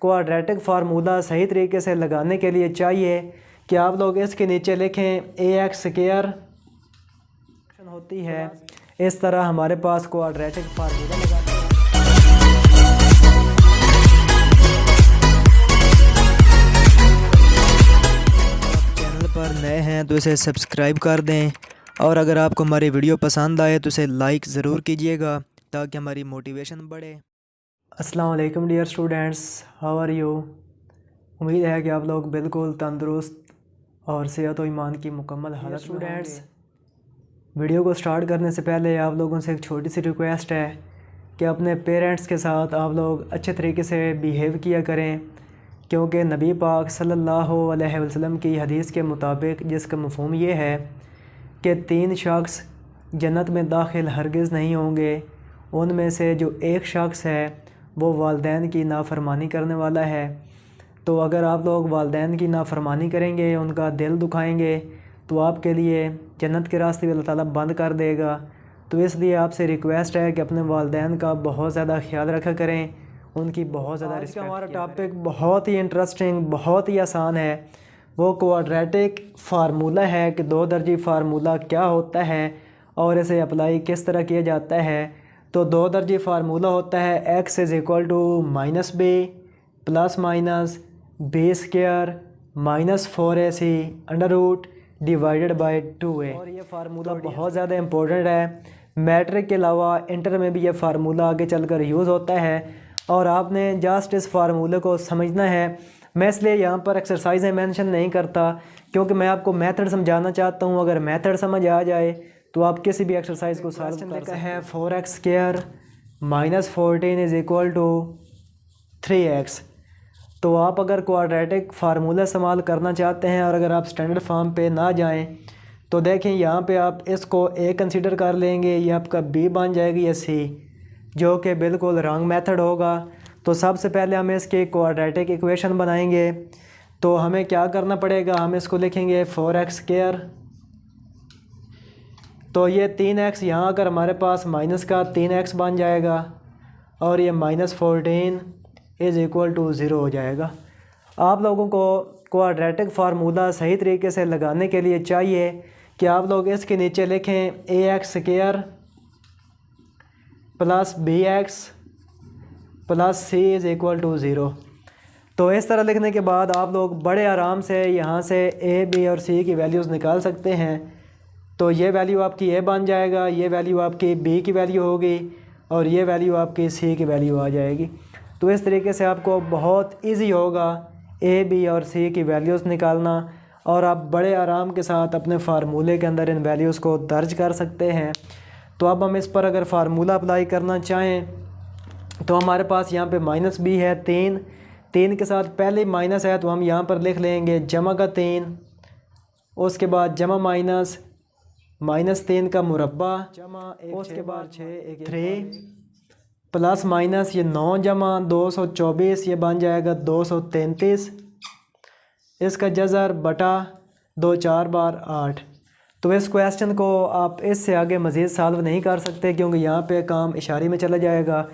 Quadratic formula सही तरीके से लगाने के लिए चाहिए कि आप लोग इसके नीचे लिखें AX² होती है। इस तरह हमारे पास क्वाड्रेटिक फार्मूला लगाते हैं। चैनल पर नए हैं तो इसे सब्सक्राइब कर दें, और अगर आपको हमारी वीडियो पसंद आए तो इसे लाइक ज़रूर कीजिएगा ताकि हमारी मोटिवेशन बढ़े। अस्सलाम वालेकुम dear students, how are you. उम्मीद है कि आप लोग बिल्कुल तंदुरुस्त और सेहत और ईमान की मुकम्मल हालत। स्टूडेंट्स, वीडियो को स्टार्ट करने से पहले आप लोगों से एक छोटी सी रिक्वेस्ट है कि अपने पेरेंट्स के साथ आप लोग अच्छे तरीके से बिहेव किया करें, क्योंकि नबी पाक सल्लल्लाहु अलैहि वसल्लम की हदीस के मुताबिक जिसका मफ़हूम ये है कि 3 शख्स जन्नत में दाखिल हरगिज़ नहीं होंगे। उनमें से जो एक शख्स है वो वालिदैन की नाफरमानी करने वाला है। तो अगर आप लोग वालिदैन की नाफरमानी करेंगे, उनका दिल दुखाएंगे, तो आपके लिए जन्नत के रास्ते भी अल्लाह ताला बंद कर देगा। तो इसलिए आपसे रिक्वेस्ट है कि अपने वालिदैन का बहुत ज़्यादा ख्याल रखा करें, उनकी बहुत ज़्यादा रिस्पेक्ट। हमारा टॉपिक बहुत ही इंटरेस्टिंग, बहुत ही आसान है। वो क्वाड्रेटिक फार्मूला है कि 2 दर्जी फार्मूला क्या होता है और इसे अप्लाई किस तरह किया जाता है। तो 2 दर्जी फार्मूला होता है x = -b plus minus b² - 4ac √/2a। और ये फार्मूला बहुत ज़्यादा इम्पोर्टेंट है। मैट्रिक के अलावा इंटर में भी ये फार्मूला आगे चलकर यूज़ होता है और आपने जस्ट इस फार्मूले को समझना है। मैं इसलिए यहाँ पर एक्सरसाइजें मेंशन नहीं करता क्योंकि मैं आपको मेथड समझाना चाहता हूँ। अगर मेथड समझ आ जाए तो आप किसी भी एक्सरसाइज को सॉल्व कर सकते हैं। 4x² - 14 = 3x। तो आप अगर क्वाड्रेटिक फार्मूला इस्तेमाल करना चाहते हैं और अगर आप स्टैंडर्ड फॉर्म पे ना जाएं तो देखें यहाँ पे आप इसको A कंसीडर कर लेंगे, ये आपका B बन जाएगी या C, जो कि बिल्कुल रॉन्ग मेथड होगा। तो सबसे पहले हम इसके क्वाड्रेटिक इक्वेशन बनाएंगे। तो हमें क्या करना पड़ेगा, हम इसको लिखेंगे 4x²। तो ये 3x यहाँ अगर हमारे पास माइनस का 3x बन जाएगा और ये -14 = 0 हो जाएगा। आप लोगों को क्वाड्रेटिक फार्मूला सही तरीके से लगाने के लिए चाहिए कि आप लोग इसके नीचे लिखें AX² + BX + C = 0। तो इस तरह लिखने के बाद आप लोग बड़े आराम से यहाँ से A, B और C की वैल्यूज़ निकाल सकते हैं। तो ये वैल्यू आपकी A बन जाएगा, ये वैल्यू आपकी B की वैल्यू होगी और ये वैल्यू आपकी C की वैल्यू आ जाएगी। तो इस तरीके से आपको बहुत इजी होगा A, B और C की वैल्यूज़ निकालना और आप बड़े आराम के साथ अपने फार्मूले के अंदर इन वैल्यूज़ को दर्ज कर सकते हैं। तो अब हम इस पर अगर फार्मूला अप्लाई करना चाहें तो हमारे पास यहाँ पे -b है, 3 के साथ पहले माइनस है तो हम यहाँ पर लिख लेंगे जमा का 3, उसके बाद जमा माइनस -3 का मुरब्बा, उसके बाद 3 प्लस माइनस ये 9 जमा 224, ये बन जाएगा 233। इसका जज़र बटा 2 4 बार 8। तो इस क्वेश्चन को आप इससे आगे मज़ीद सॉल्व नहीं कर सकते क्योंकि यहाँ पे काम इशारे में चला जाएगा।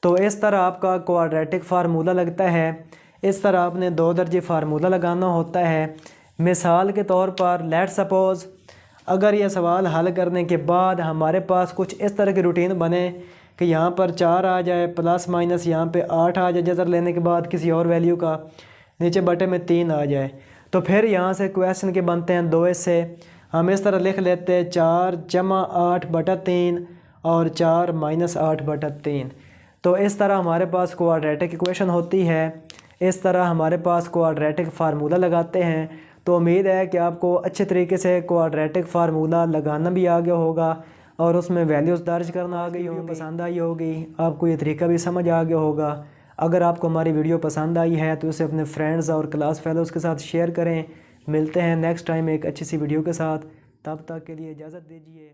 तो इस तरह आपका क्वाड्रेटिक फार्मूला लगता है। इस तरह आपने 2 दर्जे फार्मूला लगाना होता है। मिसाल के तौर पर लेट्स सपोज़ अगर ये सवाल हल करने के बाद हमारे पास कुछ इस तरह की रूटीन बने कि यहाँ पर 4 आ जाए प्लस माइनस यहाँ पे 8 आ जाए, जज़र लेने के बाद किसी और वैल्यू का नीचे बटे में 3 आ जाए, तो फिर यहाँ से क्वेश्चन के बनते हैं 2 हिस्से। हम इस तरह लिख लेते हैं 4 जमा 8/3 और 4 - 8/3। तो इस तरह हमारे पास क्वाड्रेटिक इक्वेशन होती है। इस तरह हमारे पास क्वाड्रेटिक फार्मूला लगाते हैं। तो उम्मीद है कि आपको अच्छे तरीके से क्वाड्रेटिक फार्मूला लगाना भी आ गया होगा और उसमें वैल्यूज़ दर्ज करना आ गई होगी, पसंद आई होगी, आपको ये तरीका भी समझ आ गया होगा। अगर आपको हमारी वीडियो पसंद आई है तो इसे अपने फ्रेंड्स और क्लास फेलोज़ के साथ शेयर करें। मिलते हैं नेक्स्ट टाइम एक अच्छी सी वीडियो के साथ, तब तक के लिए इजाज़त दीजिए।